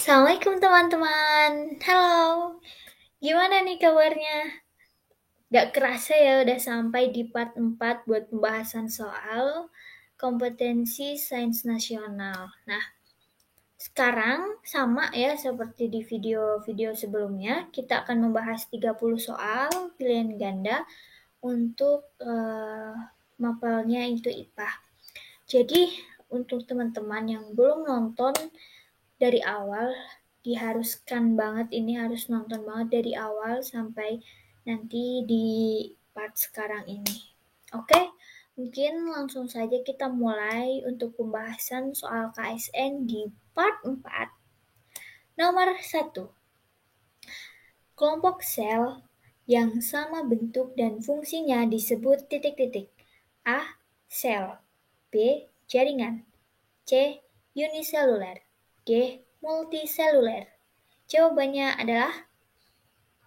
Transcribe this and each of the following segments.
Assalamualaikum teman-teman. Halo. Gimana nih kabarnya? Gak kerasa ya udah sampai di part 4 buat pembahasan soal kompetensi sains nasional. Nah, sekarang sama ya seperti di video-video sebelumnya, kita akan membahas 30 soal pilihan ganda untuk mapelnya itu IPA. Jadi, untuk teman-teman yang belum nonton dari awal, diharuskan banget ini harus nonton banget dari awal sampai nanti di part sekarang ini. Oke, mungkin langsung saja kita mulai untuk pembahasan soal KSN di part 4. Nomor 1. Kelompok sel yang sama bentuk dan fungsinya disebut titik-titik. A. Sel. B. Jaringan. C. Uniseluler. D. Multiseluler. Jawabannya adalah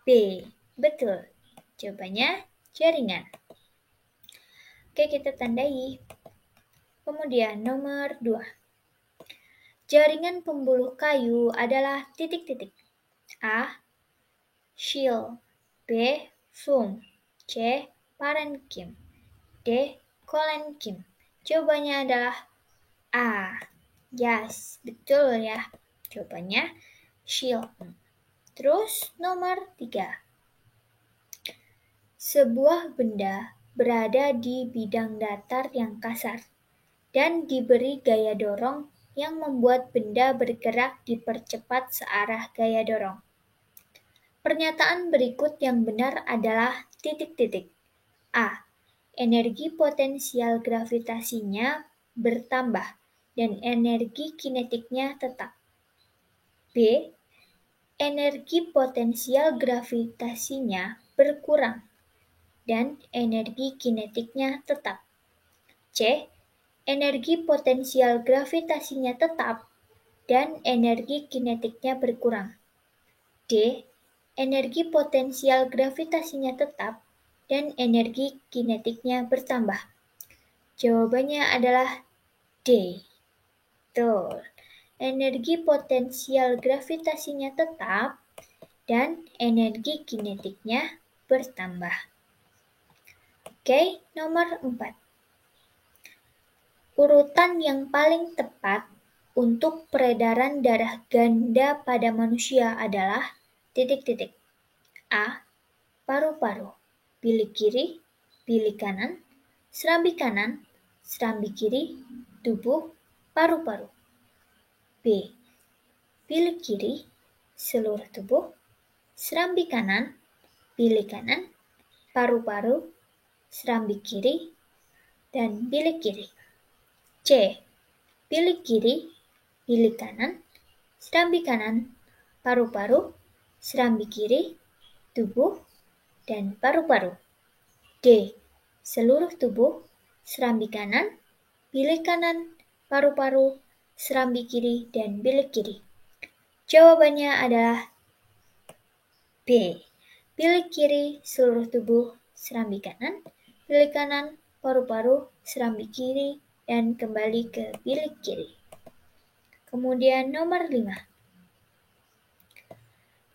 B. Betul. Jawabannya jaringan. Oke, kita tandai. Kemudian nomor 2. Jaringan pembuluh kayu adalah titik-titik. A. Shield. B. Foam. C. Parenkim. D. Kolenkim. Jawabannya adalah A. Yes, betul ya. Jawabannya shield. Terus nomor 3. Sebuah benda berada di bidang datar yang kasar dan diberi gaya dorong yang membuat benda bergerak dipercepat searah gaya dorong. Pernyataan berikut yang benar adalah titik-titik. A. Energi potensial gravitasinya bertambah dan energi kinetiknya tetap. B. Energi potensial gravitasinya berkurang dan energi kinetiknya tetap. C. Energi potensial gravitasinya tetap dan energi kinetiknya berkurang. D. Energi potensial gravitasinya tetap dan energi kinetiknya bertambah. Jawabannya adalah D. Betul. Energi potensial gravitasinya tetap dan energi kinetiknya bertambah. Oke, nomor 4. Urutan yang paling tepat untuk peredaran darah ganda pada manusia adalah titik-titik. A. Paru-paru, bilik kiri, bilik kanan, serambi kanan, serambi kiri, tubuh, paru-paru. B. Bilik kiri, seluruh tubuh, serambi kanan, bilik kanan, paru-paru, serambi kiri, dan bilik kiri. C. Bilik kiri, bilik kanan, serambi kanan, paru-paru, serambi kiri, tubuh, dan paru-paru. D. Seluruh tubuh, serambi kanan, bilik kanan, paru-paru, serambi kiri, dan bilik kiri. Jawabannya adalah B. Bilik kiri, seluruh tubuh, serambi kanan, bilik kanan, paru-paru, serambi kiri, dan kembali ke bilik kiri. Kemudian nomor 5.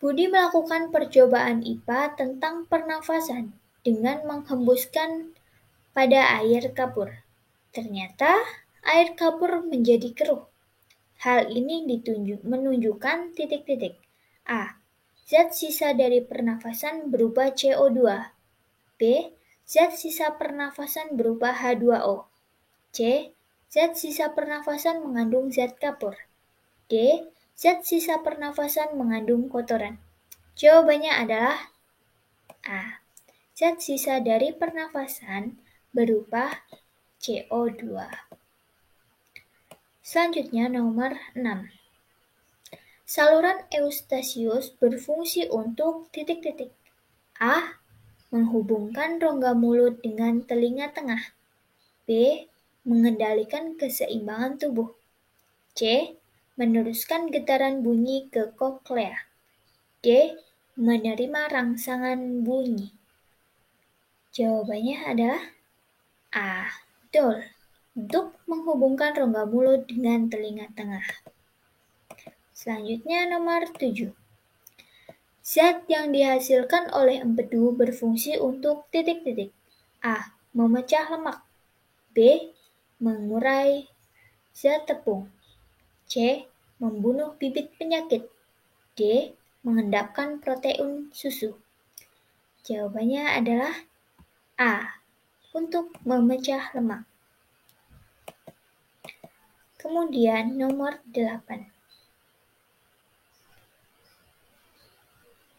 Budi melakukan percobaan IPA tentang pernafasan dengan menghembuskan pada air kapur. Ternyata air kapur menjadi keruh. Hal ini menunjukkan titik-titik. A. Zat sisa dari pernafasan berupa CO2. B. Zat sisa pernafasan berupa H2O. C. Zat sisa pernafasan mengandung zat kapur. D. Zat sisa pernafasan mengandung kotoran. Jawabannya adalah A. Zat sisa dari pernafasan berupa CO2. Selanjutnya nomor 6. Saluran Eustachius berfungsi untuk titik-titik. A. Menghubungkan rongga mulut dengan telinga tengah. B. Mengendalikan keseimbangan tubuh. C. Meneruskan getaran bunyi ke koklea. D. Menerima rangsangan bunyi. Jawabannya adalah A. Betul. Untuk menghubungkan rongga mulut dengan telinga tengah. Selanjutnya nomor 7. Zat yang dihasilkan oleh empedu berfungsi untuk titik-titik. A. Memecah lemak. B. Mengurai zat tepung. C. Membunuh bibit penyakit. D. Mengendapkan protein susu. Jawabannya adalah A. Untuk memecah lemak. Kemudian nomor 8.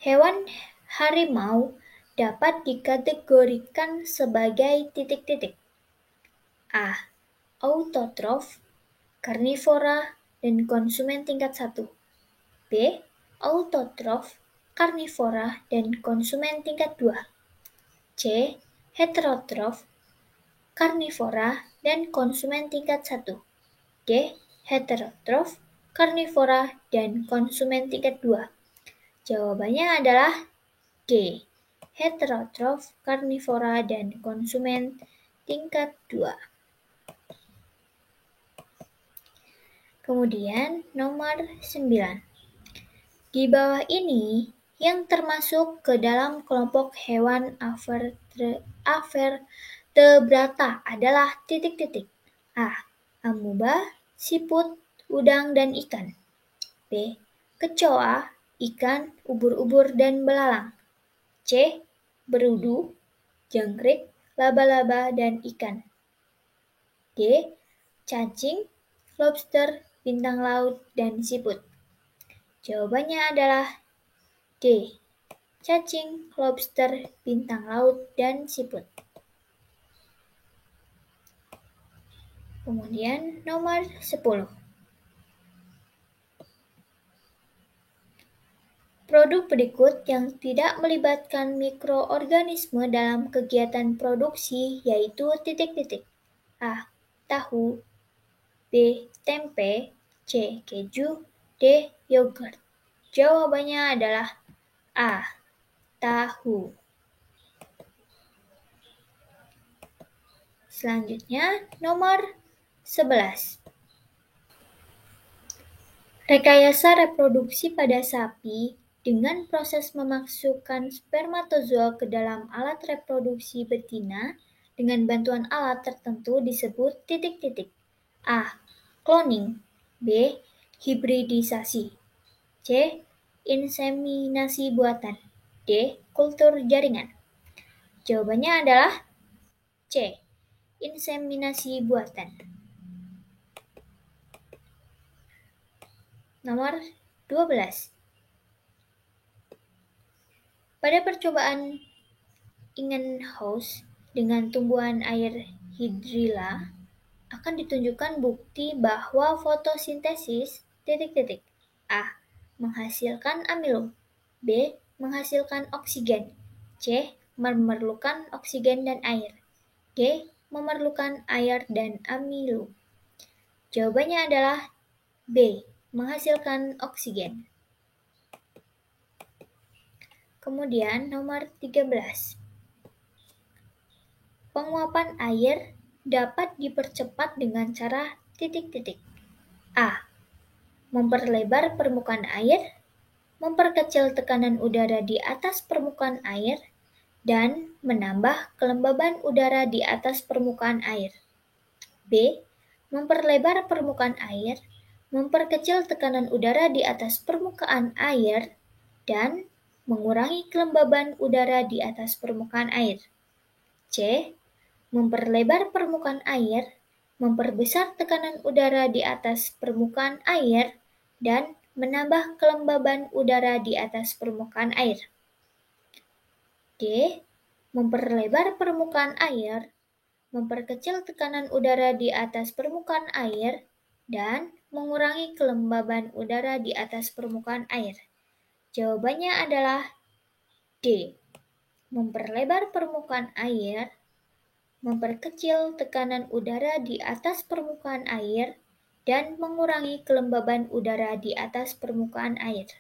Hewan harimau dapat dikategorikan sebagai titik-titik. A. Autotrof, karnivora, dan konsumen tingkat 1. B. Autotrof, karnivora, dan konsumen tingkat 2. C. Heterotrof, karnivora, dan konsumen tingkat 1. D. Heterotrof, karnivora, dan konsumen tingkat 2. Jawabannya adalah D. Heterotrof, karnivora, dan konsumen tingkat 2. Kemudian nomor 9. Di bawah ini yang termasuk ke dalam kelompok hewan avertebrata adalah titik-titik. A. Amuba, siput, udang, dan ikan. B. Kecoa, ikan, ubur-ubur, dan belalang. C. Berudu, jangkrik, laba-laba, dan ikan. D. Cacing, lobster, bintang laut, dan siput. Jawabannya adalah D. Cacing, lobster, bintang laut, dan siput. Kemudian nomor 10. Produk berikut yang tidak melibatkan mikroorganisme dalam kegiatan produksi yaitu titik-titik. A. Tahu. B. Tempe. C. Keju. D. Yogurt. Jawabannya adalah A. Tahu. Selanjutnya nomor 11. Rekayasa reproduksi pada sapi dengan proses memasukkan spermatozoa ke dalam alat reproduksi betina dengan bantuan alat tertentu disebut titik-titik. A. Cloning. B. Hibridisasi. C. Inseminasi buatan. D. Kultur jaringan. Jawabannya adalah C. Inseminasi buatan. Nomor 12. Pada percobaan Ingenhousz dengan tumbuhan air hidrilla akan ditunjukkan bukti bahwa fotosintesis titik-titik. A. Menghasilkan amilum. B. Menghasilkan oksigen. C. Memerlukan oksigen dan air. D. Memerlukan air dan amilum. Jawabannya adalah B. Menghasilkan oksigen. Kemudian nomor 13. Penguapan air dapat dipercepat dengan cara titik-titik. A. Memperlebar permukaan air, memperkecil tekanan udara di atas permukaan air, dan menambah kelembaban udara di atas permukaan air. B. Memperlebar permukaan air, memperkecil tekanan udara di atas permukaan air, dan mengurangi kelembaban udara di atas permukaan air. C. Memperlebar permukaan air, memperbesar tekanan udara di atas permukaan air, dan menambah kelembaban udara di atas permukaan air. D. Memperlebar permukaan air, memperkecil tekanan udara di atas permukaan air, dan mengurangi kelembaban udara di atas permukaan air. Jawabannya adalah D. Memperlebar permukaan air, memperkecil tekanan udara di atas permukaan air, dan mengurangi kelembaban udara di atas permukaan air.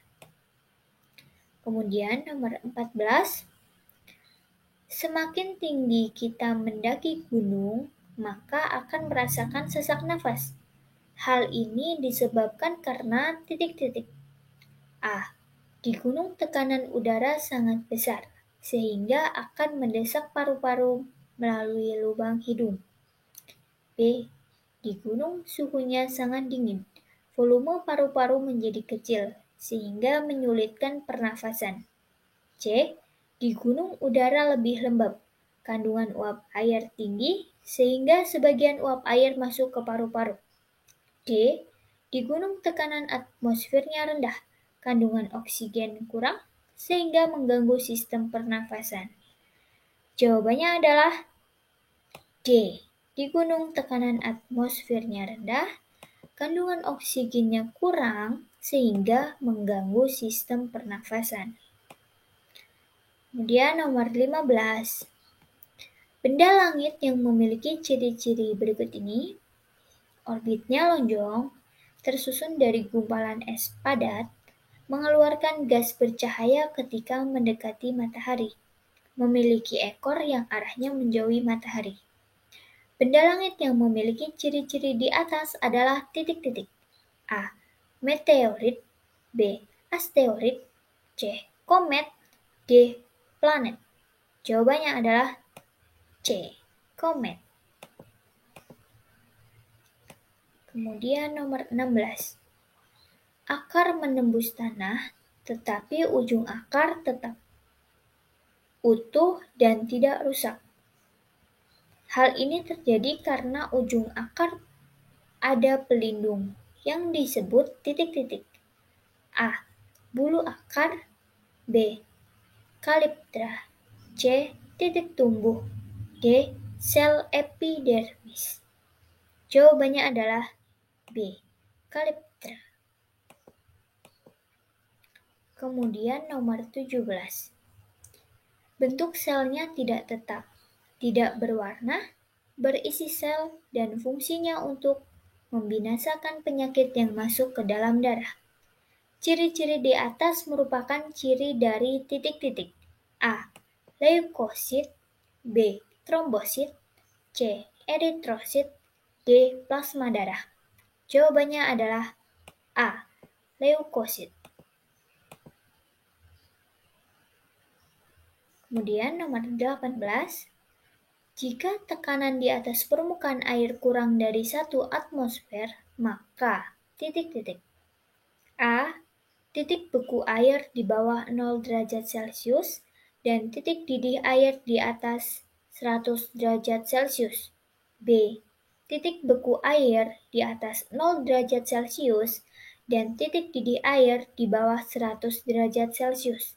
Kemudian nomor 14. Semakin tinggi kita mendaki gunung, maka akan merasakan sesak nafas. Hal ini disebabkan karena titik-titik. A. Di gunung tekanan udara sangat besar, sehingga akan mendesak paru-paru melalui lubang hidung. B. Di gunung suhunya sangat dingin, volume paru-paru menjadi kecil, sehingga menyulitkan pernafasan. C. Di gunung udara lebih lembab, kandungan uap air tinggi, sehingga sebagian uap air masuk ke paru-paru. D. Di gunung tekanan atmosfernya rendah, kandungan oksigen kurang, sehingga mengganggu sistem pernafasan. Jawabannya adalah D. Di gunung tekanan atmosfernya rendah, kandungan oksigennya kurang, sehingga mengganggu sistem pernafasan. Kemudian nomor 15. Benda langit yang memiliki ciri-ciri berikut ini: orbitnya lonjong, tersusun dari gumpalan es padat, mengeluarkan gas bercahaya ketika mendekati matahari, memiliki ekor yang arahnya menjauhi matahari. Benda langit yang memiliki ciri-ciri di atas adalah titik-titik. A. Meteorit. B. Asteroid. C. Komet. D. Planet. Jawabannya adalah C. Komet. Kemudian nomor 16. Akar menembus tanah, tetapi ujung akar tetap utuh dan tidak rusak. Hal ini terjadi karena ujung akar ada pelindung yang disebut titik-titik. A. Bulu akar. B. Kaliptra. C. Titik tumbuh. D. Sel epidermis. Jawabannya adalah B. Kaliptra. Kemudian nomor 17. Bentuk selnya tidak tetap, tidak berwarna, berisi sel, dan fungsinya untuk membinasakan penyakit yang masuk ke dalam darah. Ciri-ciri di atas merupakan ciri dari titik-titik. A. Leukosit. B. Trombosit. C. Eritrosit. D. Plasma darah. Jawabannya adalah A. Leukosit. Kemudian nomor 18. Jika tekanan di atas permukaan air kurang dari 1 atmosfer, maka titik-titik. A. Titik beku air di bawah 0 derajat Celcius dan titik didih air di atas 100 derajat Celcius. B. Titik beku air di atas 0 derajat Celcius dan titik didih air di bawah 100 derajat Celcius.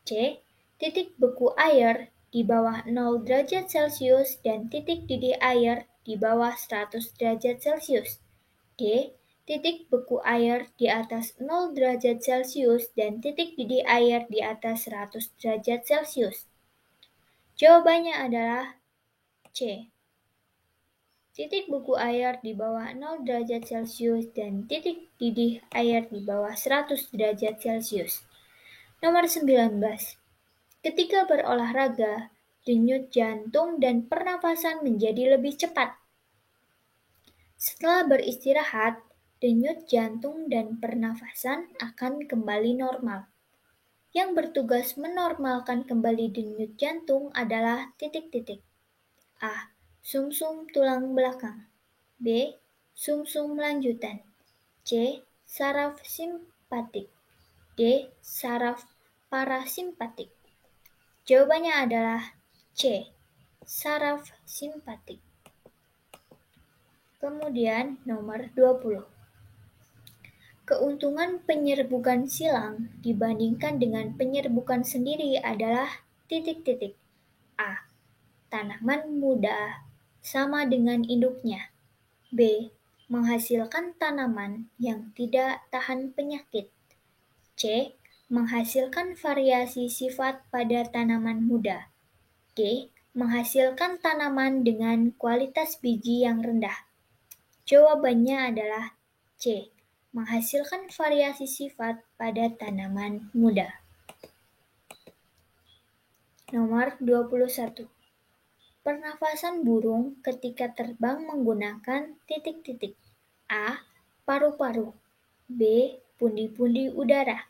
C. Titik beku air di bawah 0 derajat Celcius dan titik didih air di bawah 100 derajat Celcius. D. Titik beku air di atas 0 derajat Celcius dan titik didih air di atas 100 derajat Celcius. Jawabannya adalah C. Titik beku air di bawah 0 derajat Celcius dan titik didih air di bawah 100 derajat Celcius. Nomor 19. Ketika berolahraga, denyut jantung dan pernafasan menjadi lebih cepat. Setelah beristirahat, denyut jantung dan pernafasan akan kembali normal. Yang bertugas menormalkan kembali denyut jantung adalah titik-titik. A. Sumsum tulang belakang. B. Sumsum lanjutan. C. Saraf simpatik. D. Saraf parasimpatik. Jawabannya adalah C. Saraf simpatik. Kemudian nomor 20. Keuntungan penyerbukan silang dibandingkan dengan penyerbukan sendiri adalah titik-titik. A. Tanaman muda sama dengan induknya. B. Menghasilkan tanaman yang tidak tahan penyakit. C. Menghasilkan variasi sifat pada tanaman muda. D. Menghasilkan tanaman dengan kualitas biji yang rendah. Jawabannya adalah C. Menghasilkan variasi sifat pada tanaman muda. Nomor 21. Pernafasan burung ketika terbang menggunakan titik-titik. A. paru-paru. B. Pundi-pundi udara.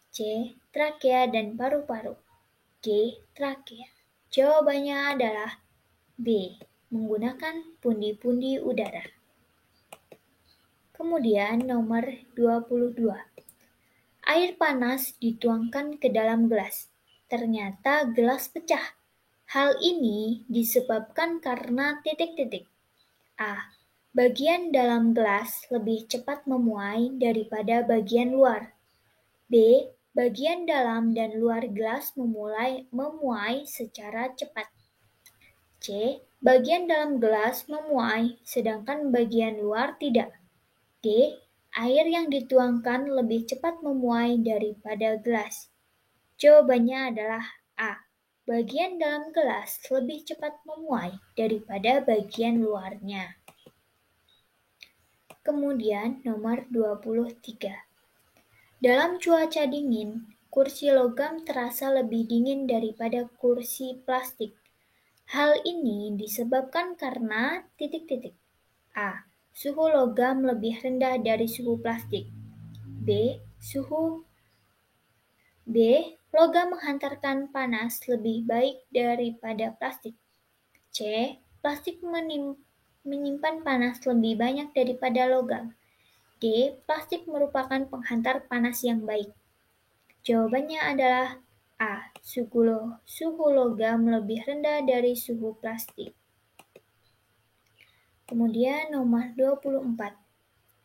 C. Trakea dan paru-paru. D. Trakea. Jawabannya adalah B. Menggunakan pundi-pundi udara. Kemudian nomor 22. Air panas dituangkan ke dalam gelas. Ternyata gelas pecah. Hal ini disebabkan karena titik-titik. A. Bagian dalam gelas lebih cepat memuai daripada bagian luar. B. Bagian dalam dan luar gelas memuai secara cepat. C. Bagian dalam gelas memuai, sedangkan bagian luar tidak. D. Air yang dituangkan lebih cepat memuai daripada gelas. Jawabannya adalah A. Bagian dalam gelas lebih cepat memuai daripada bagian luarnya. Kemudian nomor 23. Dalam cuaca dingin, kursi logam terasa lebih dingin daripada kursi plastik. Hal ini disebabkan karena titik-titik. A. Suhu logam lebih rendah dari suhu plastik. B. Logam menghantarkan panas lebih baik daripada plastik. C. Plastik menyimpan panas lebih banyak daripada logam. D. Plastik merupakan penghantar panas yang baik. Jawabannya adalah A. Suhu logam lebih rendah dari suhu plastik. Kemudian nomor 24.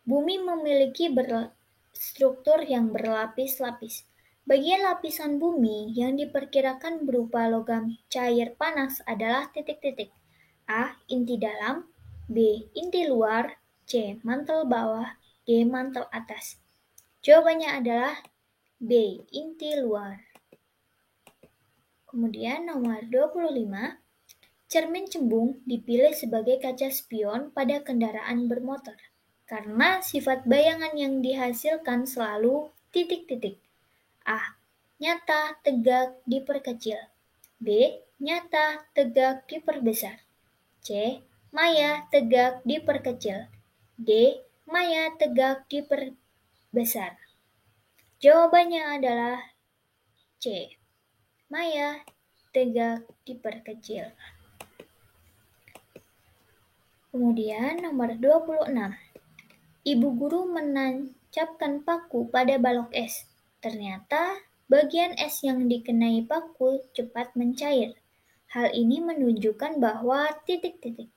Bumi memiliki struktur yang berlapis-lapis. Bagian lapisan bumi yang diperkirakan berupa logam cair panas adalah titik-titik. A. Inti dalam. B. Inti luar. C. Mantel bawah. D. Mantel atas. Jawabannya adalah B. Inti luar. Kemudian nomor 25. Cermin cembung dipilih sebagai kaca spion pada kendaraan bermotor karena sifat bayangan yang dihasilkan selalu titik-titik. A. Nyata, tegak, diperkecil. B. Nyata, tegak, diperbesar. C. Maya, tegak, diperkecil. D. Maya, tegak, diperbesar. Jawabannya adalah C. Maya, tegak, diperkecil. Kemudian nomor 26. Ibu guru menancapkan paku pada balok es. Ternyata bagian es yang dikenai paku cepat mencair. Hal ini menunjukkan bahwa titik-titik.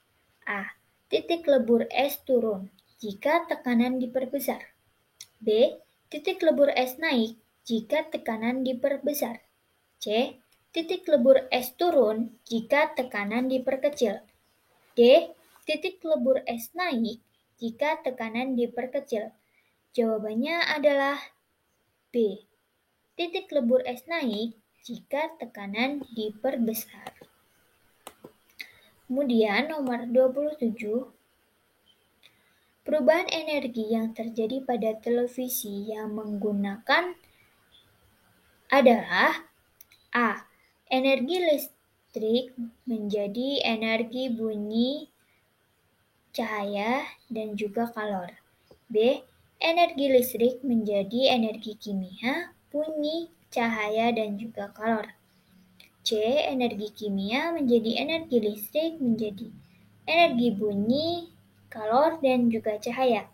A. Titik lebur es turun jika tekanan diperbesar. B. Titik lebur es naik jika tekanan diperbesar. C. Titik lebur es turun jika tekanan diperkecil. D. Titik lebur es naik jika tekanan diperkecil. Jawabannya adalah B. Titik lebur es naik jika tekanan diperbesar. Kemudian nomor 27. Perubahan energi yang terjadi pada televisi yang menggunakan adalah A. Energi listrik menjadi energi bunyi, cahaya, dan juga kalor. B. Energi listrik menjadi energi kimia, bunyi, cahaya, dan juga kalor. C. Energi kimia menjadi energi listrik menjadi energi bunyi, kalor, dan juga cahaya.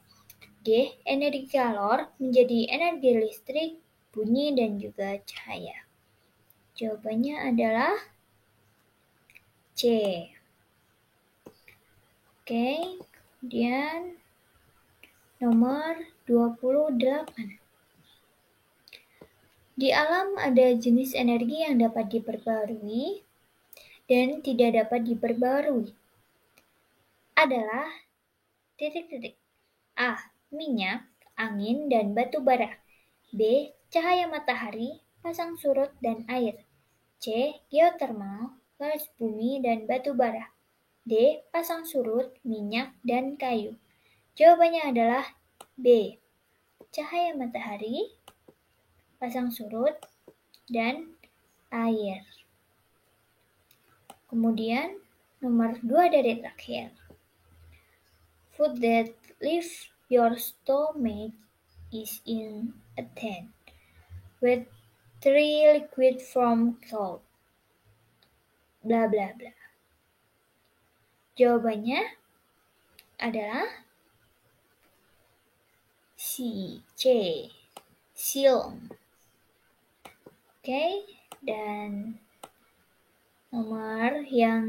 D. Energi kalor menjadi energi listrik, bunyi, dan juga cahaya. Jawabannya adalah C. Oke, kemudian nomor 28. Di alam ada jenis energi yang dapat diperbarui dan tidak dapat diperbarui. Adalah titik-titik. A. Minyak, angin, dan batu bara. B. Cahaya matahari, pasang surut, dan air. C. Geotermal, gas bumi, dan batu bara. D. Pasang surut, minyak, dan kayu. Jawabannya adalah B. Cahaya matahari, pasang surut, dan air. Kemudian nomor 2 dari terakhir. Food that live Your stomach is in a tent with 3 liquid from salt. Bla bla bla. Jawabannya adalah C. Silm. Oke, dan nomor yang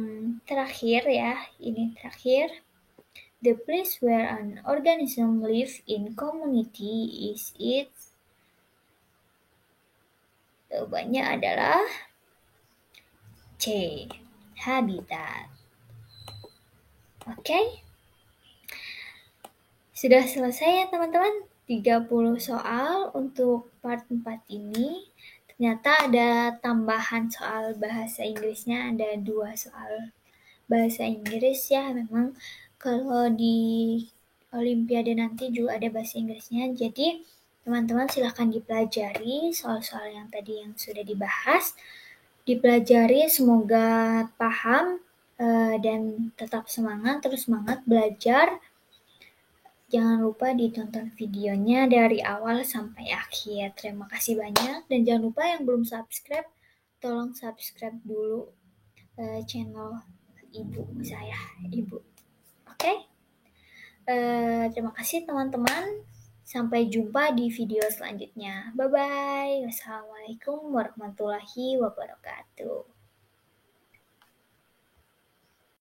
terakhir ya, ini terakhir. The place where an organism lives in community is its. Jawabannya adalah C. Habitat. Oke. Sudah selesai ya teman-teman. 30 soal untuk part 4 ini. Ternyata ada tambahan soal bahasa Inggrisnya, ada 2 soal bahasa Inggris ya. Memang kalau di Olimpiade nanti juga ada bahasa Inggrisnya. Jadi teman-teman silahkan dipelajari soal-soal yang tadi yang sudah dibahas. Dipelajari, semoga paham dan tetap semangat, terus semangat belajar. Jangan lupa ditonton videonya dari awal sampai akhir. Terima kasih banyak. Dan jangan lupa yang belum subscribe, tolong subscribe dulu channel ibu saya, ibu. Oke? Terima kasih teman-teman. Sampai jumpa di video selanjutnya. Bye-bye. Wassalamualaikum warahmatullahi wabarakatuh.